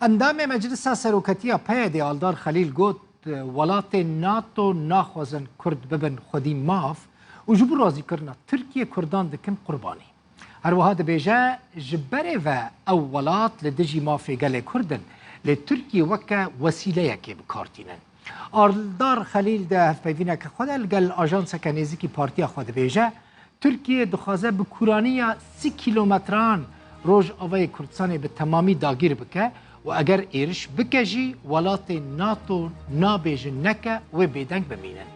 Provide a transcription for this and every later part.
اندام مجلس سروکتی پید آلدار خلیل گوت ولات ناتو ناخوازن کرد ببن خودی ماف و جبو رازی کرنا ترکیه کردان دکن قربانی. هر وها دبیجه جبره و او ولات لدجی مافی گل کردن لترکیه وکا وسیله که بکارتینن. آلدار خلیل ده هفپیوینه که خود لگل آژانس کنیزی که پارتی خود بیجه ترکیه دخوازه بکورانی 30 کیلومتران روز آوای کردستان به تمامی داگیر بکه و اگر ایرش بکجی ولات ناتو نابیجن نکه و بیدنگ بمینن.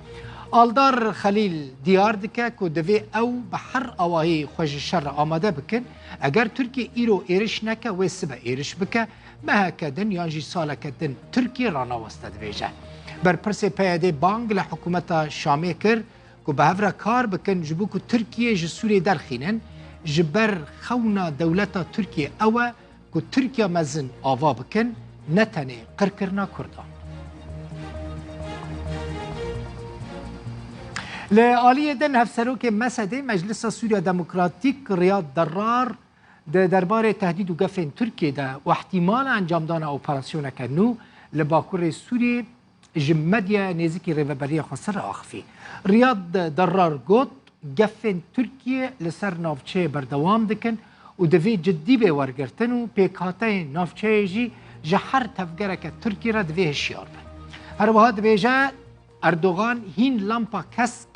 آلدار خلیل دیار دکه که دوی او به هر آواهی خوش شر آماده بکن اگر ترکیه ایرو ایرش نکه و سبه ایرش بکه مها کدن یا جی ساله کدن ترکیه رانا وستد بیجه. بر پرس پیاده بانگ لحکومت شامی کر که به هفره کار بکن جبو که ترکیه جسوری درخینن جبر خونا دولتا ترکیه اوه که ترکیه مزن آوا بکن نتنه قرکرنا کردان. لآلی دن هفسروک مسده مجلس سوریا دموکراتیک ریاض درار درباره تهدید و گفن ترکیه ده و احتمال انجام دان اپراسیون کنو لباکور سوری جمدیا نزیکی ریوبری خسر آخفی. ریاض درار گوت گفن ترکیه لسر نافچه بردوام دکن و دوی جدی به ورگرتن و پیکاته نافچه جی جهر تفگره که ترکیه را دوی هشیار بن. هر وها دویجه اردوغان هین لامپا کسک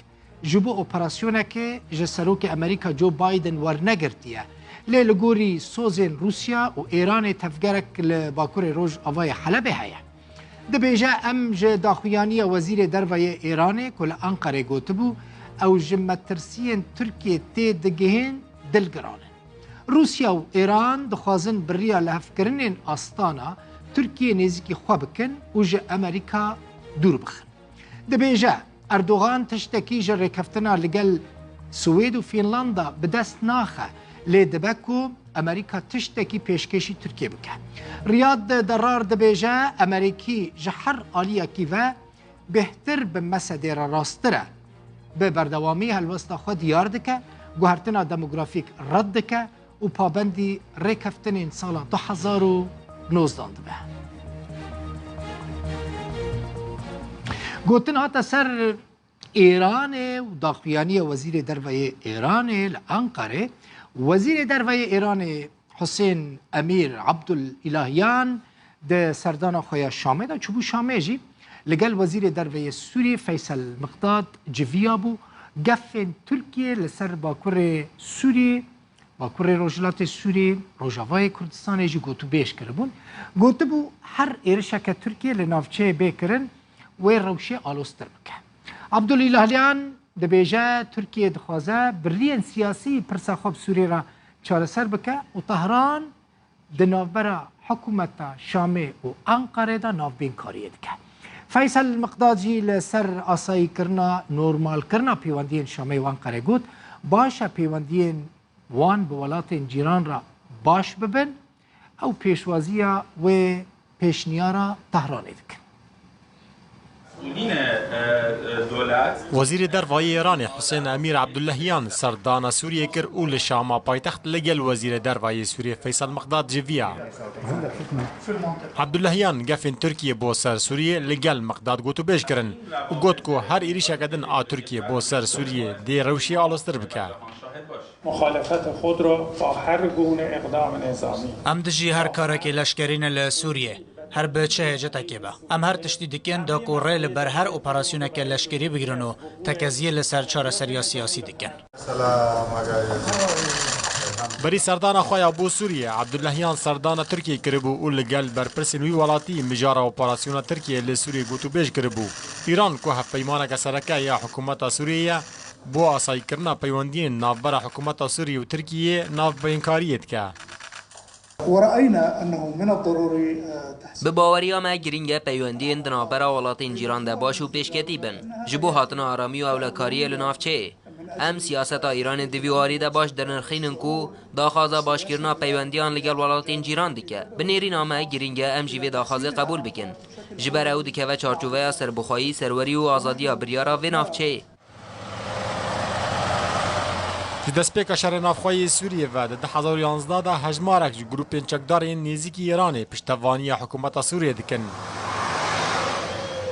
جبو اپراسیونه که جسروک امریکا جو بایدن ورنگرتیه لگوری سوزن روسیا و ایران تفگرک لباکور روز آوای حلبه هیا. دبیجه ام جه داخویانی وزیر دروی ایران کل انقره گوتبو او جمترسین ترکیه تی دگهین دلگرانن. روسیا و ایران دخوازن بریا لحفکرنین آستانا ترکیه نزیکی خواه بکن و جه امریکا دور بخن. دبیجه اردوغان تشتکی جه ریکفتنا لگل سوید و فینلاندا بدست ناخه لدبکو امریکا تشتکی پیشکشی ترکیه بکه. ریاض درار دبیجه امریکی جهر آلیا کی و بهتر به مسئله را راستره به بردوامی هلوستا خود دیار دکه گوهرتنا دموگرافیک رد دکه و پابندی ریکفتن این سال 2019 دبه. گوتن هاتا سر ایران و داخویانی وزیر دروی ایران لانقره وزیر دروی ایران حسین امیر عبدالالهیان ده سردان خویا شامه ده چوبو شامه جی لگل وزیر دروی سوری فیصل مقداد جویا بو گفن ترکیه لسر باکور سوری باکور روجلات سوری روجاوای کردستان جی گوتو بیش کربون گوتو بو هر ایرشک ترکیه لنافچه بیکرن و روشه آلوستر بکه. عبدالالهیان دبیجه ترکیه دخوازه برین سیاسی پرساخوب سوری را چارسر بکه و طهران دنافبرا حکومت شامه و انقره دا نافبین کاریه دکه. فیصل مقدادی لسر آسایی کرنا نورمال کرنا پیوندین شامه و انقره گود باشا پیوندین وان به ولات جیران را باش ببن او پیشوازیا و پیشنیارا طهرانه دکن. وزیر دروی ایران حسین امیر عبداللهیان سردان سوریه کر او لشاما پایتخت لگل وزیر دروی سوریه فیصل مقداد جویا. عبداللهیان گفن ترکیه با سر سوریه لگل مقداد گوتو بیش کرن و گوت کو هر ایریشه کدن ترکیه با سر سوریه دی روشی آلستر بکه. مخالفت خود را با هر گونه اقدام نظامی ام دجی هر کارک لشکرین لسوریه هر بچه جتا که با ام هر تشتی دکن دا کوره بر هر اپراسیون که لشکری بگیرن و تکزیه لسر چار سریا سیاسی دکن. بری سردان خواه ابو سوریه عبداللهیان سردان ترکیه کربو او لگل بر پرسنوی ولاتی مجاره اپراسیون ترکیه لسوریه گوتو بیش کربو. ایران که هف پیمانه که سرکه یا حکومت سوریه بو آسایی کرنا پیوندین ناف برا حکومت سوریه و ترکیه ناف بینکاریت که. ورأينا أنه من الضروري به باوریا ما گرینگه پیوندین دنابرا ولاتین جیران ده باشو پیشکتی بن جبو هاتنا آرامی و اولکاری لنافچه ام سیاست ایران دیواری ده باش در نرخینن کو داخوازا باشگیرنا پیوندیان لگل ولاتین جیران دیکه بنیری نامه گرینگه ام جیوی داخوازه قبول بکن جبر او دیکه و چارچوه سربخایی سروری و آزادی بریارا و نافچه Di destpêka şerê navxwayê Sûriyê ve di 2011 da hejmarek ji grûpên çekdarên nêzîkî Îranê piştevaniya hikûmeta Sûriyê dikin.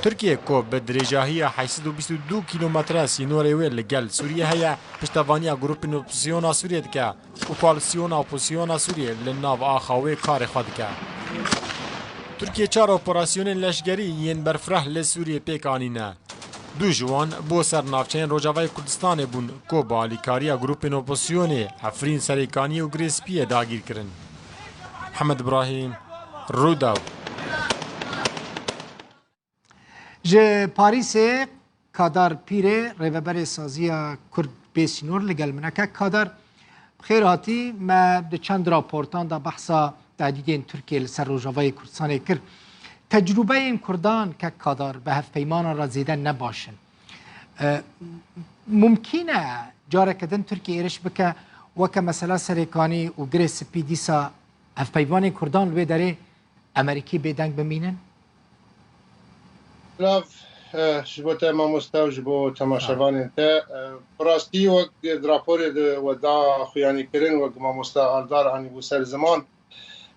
Tirkiye ku bi dirêjahiya 822 kîlometre sînorê wê li gel Sûriyê heye piştevaniya grûpên opozisyona Sûriyê dike û koalisyona opozisyona Sûriyê li nav axa wê karê xwe dike. Tirkiye 4 operasyonên leşgerî yên berfireh li Sûriyê pêk anîne. Du ji wan bo ser navçeyên Rojavayê Kurdistanê bûn ku bi alîkariya grûpên opozisyonê Efrîn Serêkanî û Girêspiyê dagîr kirin. Hemed İbrahîm, Rûdaw. Ji Parîsê Kadar Pîrê rêveberê saziya Kurd Bêsînor li gel mineke Kadar xêr hatî me di çend raportan da behsa tehdîdên Tirkiye li ser Rojavayê Kurdistanê kir. Tecrübeyên Kurdan ke Kadar bi hevpeymana re zêde nebaşin. Mumkîn e careke din Tirkiye êriş bike weke mesela Serêkanî û Girêspî dîsa hevpeyvanên Kurdan li wê derê Amerîkî bêdeng bimînin? Lav ji bo te mamoste û ji bo temaşevanên te rastî wek raporê de we da xuyanîkirin wek mamoste Aldar anîbû ser ziman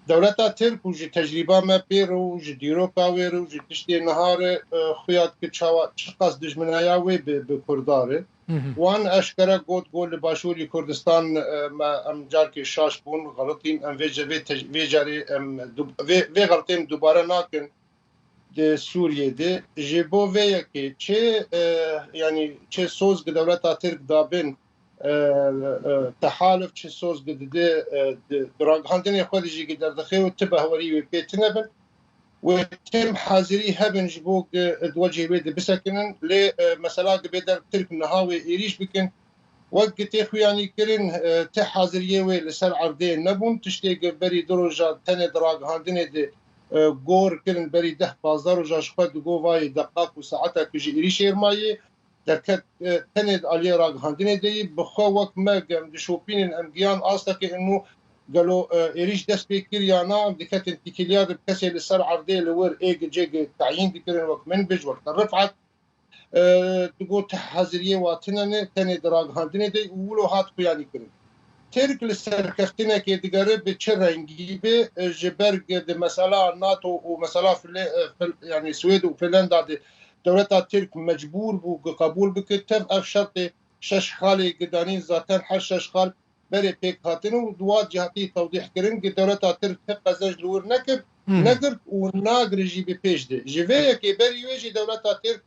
dewleta Tirk û ji tecrîba me pêr û ji dîroka wê û ji tiştê niharê xuya dike çawa çi qas dijminaya wê bi Kurdarê wan eşkere got got li Başûrî Kurdistan me em carkê şaş bûn xelitîn em vê carê em vê xelitên dubare nakin Sûriyê ji bo vê yekê yani çê soz gi dewleta Tirk dabin tehaluf çê soz dide ragihandinê xwe jî gi derdixe û ti behwerî wê pê tinebin wê tim hazirî hebin ji bo wecê wê de bisekinin lê mesela gi der Tirk niha wê êrîş bikin wek gi tê xuyanîkirin ti haziriyê wê li ser erdê nebûn tiştê gi berî du roja tenê di ragihandinê de gor kirin berî 10-15 roja ji xwe di govayê deqaq û saetekî ji êrîş êrmayê derket tenê aliyê ragihandinê de yî bi xwe wek me em di şopînên em giyan astekê hûn gelo êrîş dest pê kiriya na em diketin tîkiliya di kesê li ser erdê li wir ê cê tayîn dikirin wek min bij wek te Rifat di got heziriyê wa tinenê tenê di ragihandinê de û wilo hat xuyanîkirin. Tirk li serkeftinekê digere bi çi rengî bê ji ber di mesela NATO û mesela yani Swêd û Finlanda de dewleta Tirk mecbûr bû qebûl bike tev ev şertê şeş xalê gidanîn zaten her şeş xal berê pêk hatin û duwa cihetî tewdîh kirin ki dewleta Tirk hep qezej li wir nekir negirt û nagir jî bi pêş de ji vê yekê berî wê jî dewleta Tirk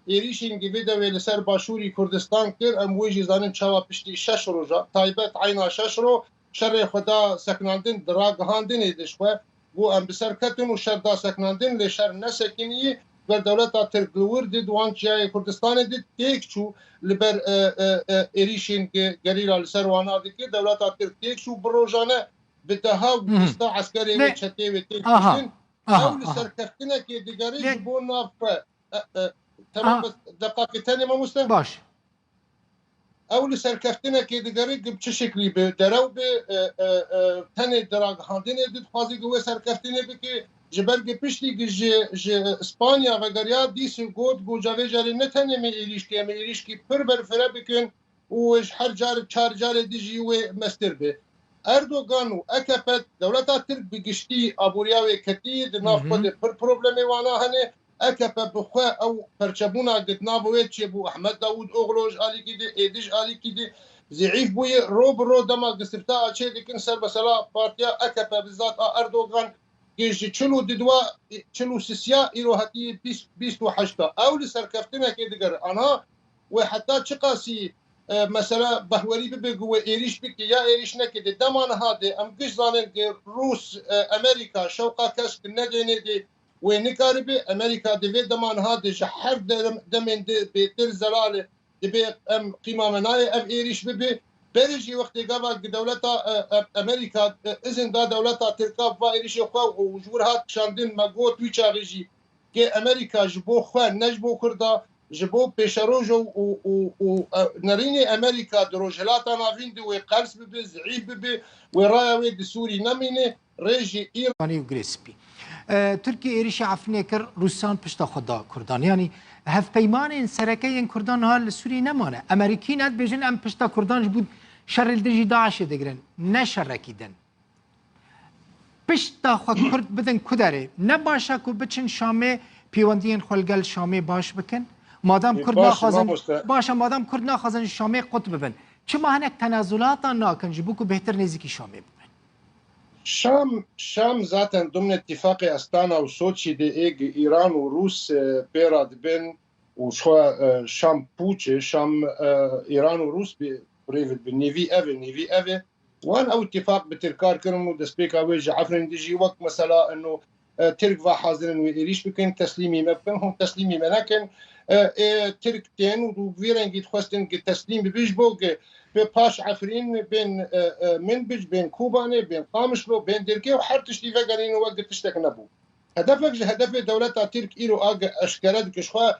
êrîşên givê de wê li ser Başûrî Kurdistan kir em wê jî zanin çawa piştî 6 roja taybet ayna 6 ro şerê xwe da seknandin di ragihandinê de ji xwe bû em bi ser ketin û şer da seknandin lê şer nesekinî ve dewleta Tirk li wir de wan çiyayê Kurdistanê de têk çû li ber êrîşên gerîra li ser wana dike dewleta Tirk têk çû bi rojane bi deha bîsta eskerê wê çetê wê têk kiştin ew li serkeftinekê digerî ji bo nav xwe tamam دقائق ثانية ما مسلم باش او لسركفتنكê digerî bi çi şeklî bi derew bi tenê diragihandinê di dixwazî ku wê serkeftinê bike ji ber piştî ji İspanya vegeriya dîsî got ku cavê carê ne tenê me êrîşkî em êrîşkî pir berfire bikin û her carê çar carê dî jî wê mestir be Erdogan û AKP dewleta Tirk bi giştî aboriya wê ketî di nav xwe de pir problemê wana hene AKP بخوا او پرچبونا گتنا بوید چه بو احمد داوود اوغلوج علیکی دی ایدیش علیکی دی ضعیف بوی رو برو دما گسرتا اچه دیکن سر مثلا پارتیا AKP بالذات اردوغان گیج چلو ددوا چلو سیاسیا ایرو هتی 28 او لسرکفتنا کی دیگر انا و حتی چقاسی مثلا بهوری بگو ایریش بکی یا ایریش نکید دمان هاده ام گش زانن روس امریکا شوقا کسک ندینه دی و نکاری به امریکا دوی دمان ها دیش هر دمین به تر زلاله دی ام قیمه منای ام ایریش به بریجی وقتی گاوا دولتا امریکا ازن دا دولتا ترکا و ایریش خو و جور هات شاندین مگوت وی چاغیجی که امریکا جبو خو نجبو کردا جبو پیشروج و نرینی امریکا دروجلاتا ناوین دی و قرص به ضعیف به و راوی د سوری نمینه رژی ایرانی و گریسپی Türkiye êrişa Efrînê kir Rûsyan pişta xwe da Kurdan yanî hevpeymanên serekeyên Kurdan ha li Sûriyê nemane Emerîkî nedibêjin em pişta Kurdan ji bo شر الدجي داعش دقرن نشركي دن پشتا خو کرد بدن کداره نباشه که بچن شامه پیوندین خلگل شامه باش بکن مادام کرد نخوازن باشه مادام کرد نخوازن شامه قطب ببن چه ما هنک تنازلات ناکن جبو که بهتر نزدیکی شامه ببن شام ذاتا ضمن اتفاق استانا وسوتشي دي ايران وروس بيراد بن وشوا شام بوتشي شام ايران وروس بريفت بالنيفي افي وان او اتفاق بتركار كرمو دسبيكا ويجي عفرين ديجي وقت مثلا انه ترك فا حاضرين ويريش بكن تسليمي ما بكن هم تسليمي ما لكن تركتين وفيرن جيت خواستن تسليم بيجبوغ بباش عفرين بين منبج بين كوباني بين قامشلو بين ديركي وحرتش دي فقرين وقت تشتك نبو هدف دولتا ترك ايرو اغا اشكرد كشخوا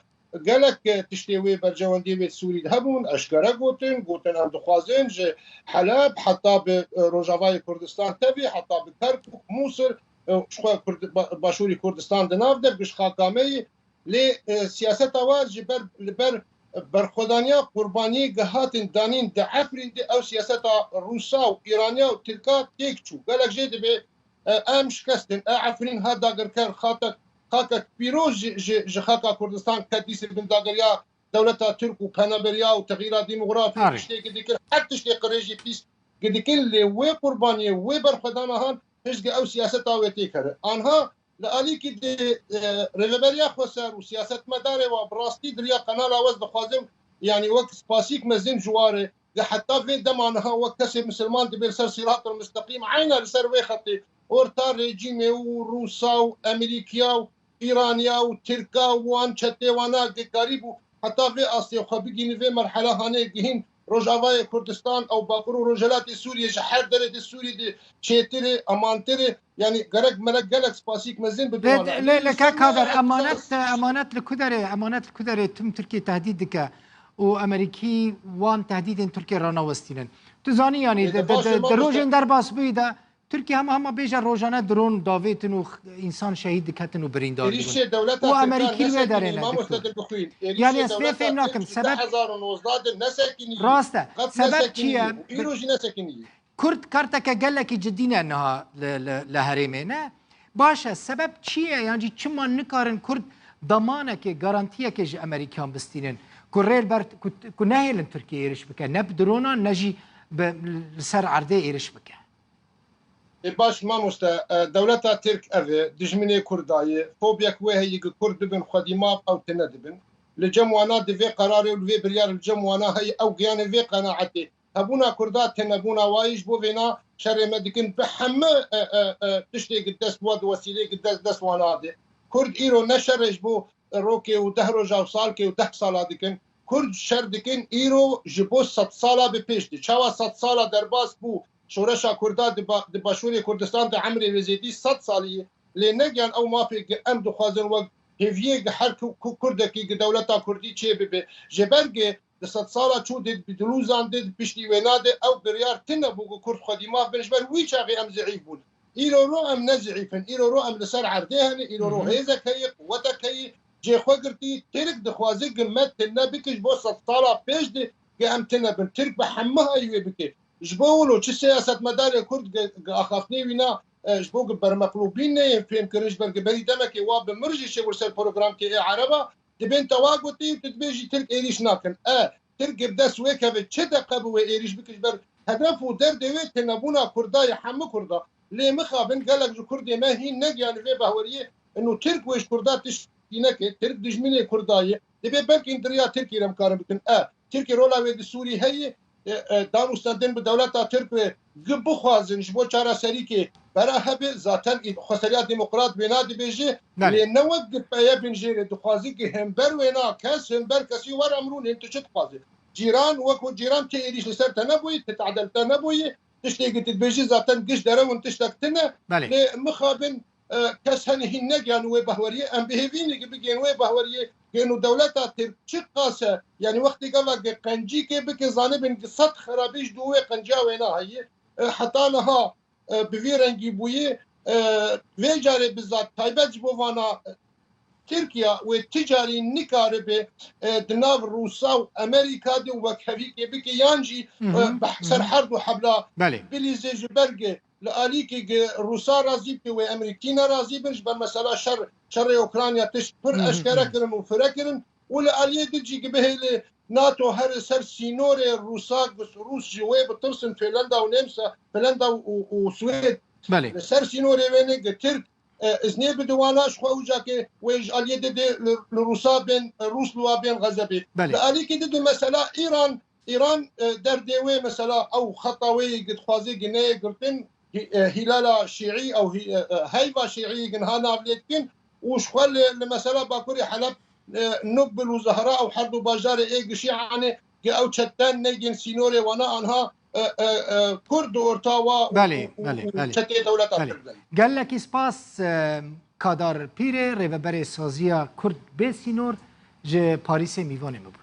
قالك تشتوي برجواندي بيت سوري هبون اشكرا قوتن عند خوازن حلب حتى بروجافاي كردستان تبي حتى بكركوك موصل شخوا باشوري كردستان دنافدر بشخا كامي لسياسة واج بر برخودانيا قرباني قهاتن دانين دعفرين دي او سياسة روسا وإيرانيا وتركا تيكتشو قالك جيد بي ام شكستن عفرين هادا قركان خاكا بيروز خاكا كردستان كديس بن داغريا دولتا ترك وبنابريا وتغييرات ديموغرافي شتي قديك حتى شتي قريجي بيس قديك اللي وي قرباني وي برخدانا هان هشق او سياسة ويتيكر انها لاليك دي ريفبريا خسر وسياسة مداري وبراستي دريا قنالا وزد خازم يعني وقت سباسيك مزين جواري حتى في دمانها وقت كسب مسلمان دبير سر صراط المستقيم عينا لسر ويخطي ورتا ريجيمي وروسا وامريكا ايرانيا وتركا وان تشتي وانا قريب حتى في اسيا خبيجين في مرحله هاني جهين روجافاي كردستان او باكرو روجلات سوريا جحر درد السوري دي شيتري امانتري يعني قرق ملك قالك سباسيك مزين بدون لك هذا امانات الكدري تم تركيا تهديدك وامريكي وان تهديد تركيا رانا وستينن تزاني يعني دروجن در باس بيدا تركيا هم بيجا روجانا درون دافيتن وانسان شهيد كاتن وبريندار وامريكي ودارين يعني اسمه فهمناكم سبب راسته سبب چيه كرد كارتك قال لك جدينا انها لهريمينا باشا سبب چيه يعني چما نكارن كرد ضمانك غارانتيك ج امريكان بستينن كوريل برت كناهل تركيا يرش بك نبدرونا نجي بسر عرضه يرش بك باش ما مستا دولتا ترك أفي دجمني كرداية فوبيك وهي كرد بن خديمات أو تندبن لجموانا دفي قراري ولفي بريار الجموانا هي أو قيان في قناعتي هبونا كردات تنبونا وايش بوفينا شر مدكن بحمة تشتي قدس بود وسيلة قدس دس وانادي كرد إيرو نشرج بو روكي ودهرو جاو سالكي وده سالا دكن كرد شر دكن إيرو جبو 100 سالا بپیشتی چاوا 100 سالا درباس بو شورشا كردات دي باشوري كردستان دي عمري وزيدي 100 سالية لنجان او ما في ام دخوازن وقت هيفيه حر كردكي دولتا كردي تشي بي جبرج دي 100 سالا شو دي بدلوزان دي بشتي وينادي او بريار تنبو كرد خديمه بنجبر ويشاغي ام زعيفون ايرو رو ام نزعيفن ايرو رو ام لسر عردهن ايرو رو هيزك هي قوتك هي جي خوغرتي ترك دخوازي قمت تنبكش بو 100 سالا بيش دي ام تنبن ترك بحمها ايوه بكي جبولو چه سیاست مدار کرد اخافنی وینا جبو برمقلوبین نه فهم کرنج برگ بری دمک و به مرجی چه ورسل پروگرام که عربا دبن تواگوتی تدبیجی ترک ایریش ناکن ترک بدس وکه چه دقه بو ایریش بکش بر هدف و درد وی تنبونا کردای حم کردا لی مخابن قالك جو كردي ما هي نجي يعني في بهوريه انه ترك ويش كرداتش ينك ترك دجمني كردايه دبي بلكي اندريا تركي رمكار بكن تركي رولا ويد سوري هي دانو استندن به دولت ترک گب خوازن جبو چارا سری که برا هبه ذاتن خسریات دموکرات بنا دی بيجي لنوق بيا بنجير دخوازي که همبر وینا کس همبر کسی ور امرون انت چت خوازي جيران وكو جيران تي ايش لسر تنبوي تتعدل تنبوي تشتي تبيجي ذاتن قش درا وانت تشتكتنا مخابن کس هنه نگیان و بهوریه ام بهوینی که بگین و بهوریه که انو دولتا ترچی قاسه یعنی وقتی که قنجی که بک زانبن صد خرابیش دوه قنجا وینا هایی حتی نها بوی رنگی بویه وی جاره بزاد تایبت بوانا تركيا والتجاري نكاربه دناف روسا وامريكا دي وكهفيك بك يانجي بحسر حرب وحبلا بليزي جبرجه لاليكي روسا رازيب وامريكينا رازيبن جبر مثلا شر اوكرانيا تشبر اشكركن وفركن ولا اليه تجي به ناتو هر سر سينوري روسا روس جوي بترسم فنلندا ونمسا فنلندا وسويد سر سينوري وين ترك ازني بدواناش خوجا كي ويج اليه دي لروسا بين روس لوا بين غزبي اليكي دي مثلا ايران دردوي مثلا او خطوي قد خوازي جنيه قلتن هلالا شيعي او هيبه شيعي جنهانا بليتكن وشخل مثلا باكوري حلب نوبل وزهراء او حرب باجار اي شيعاني او تشتان نيجن سينوري وانا انها كرد ورتاوا بله تشتي دولت قال لك اسباس کادار پیره ریوبر سازیا کرد به سینور ج پاریس میوانه مبو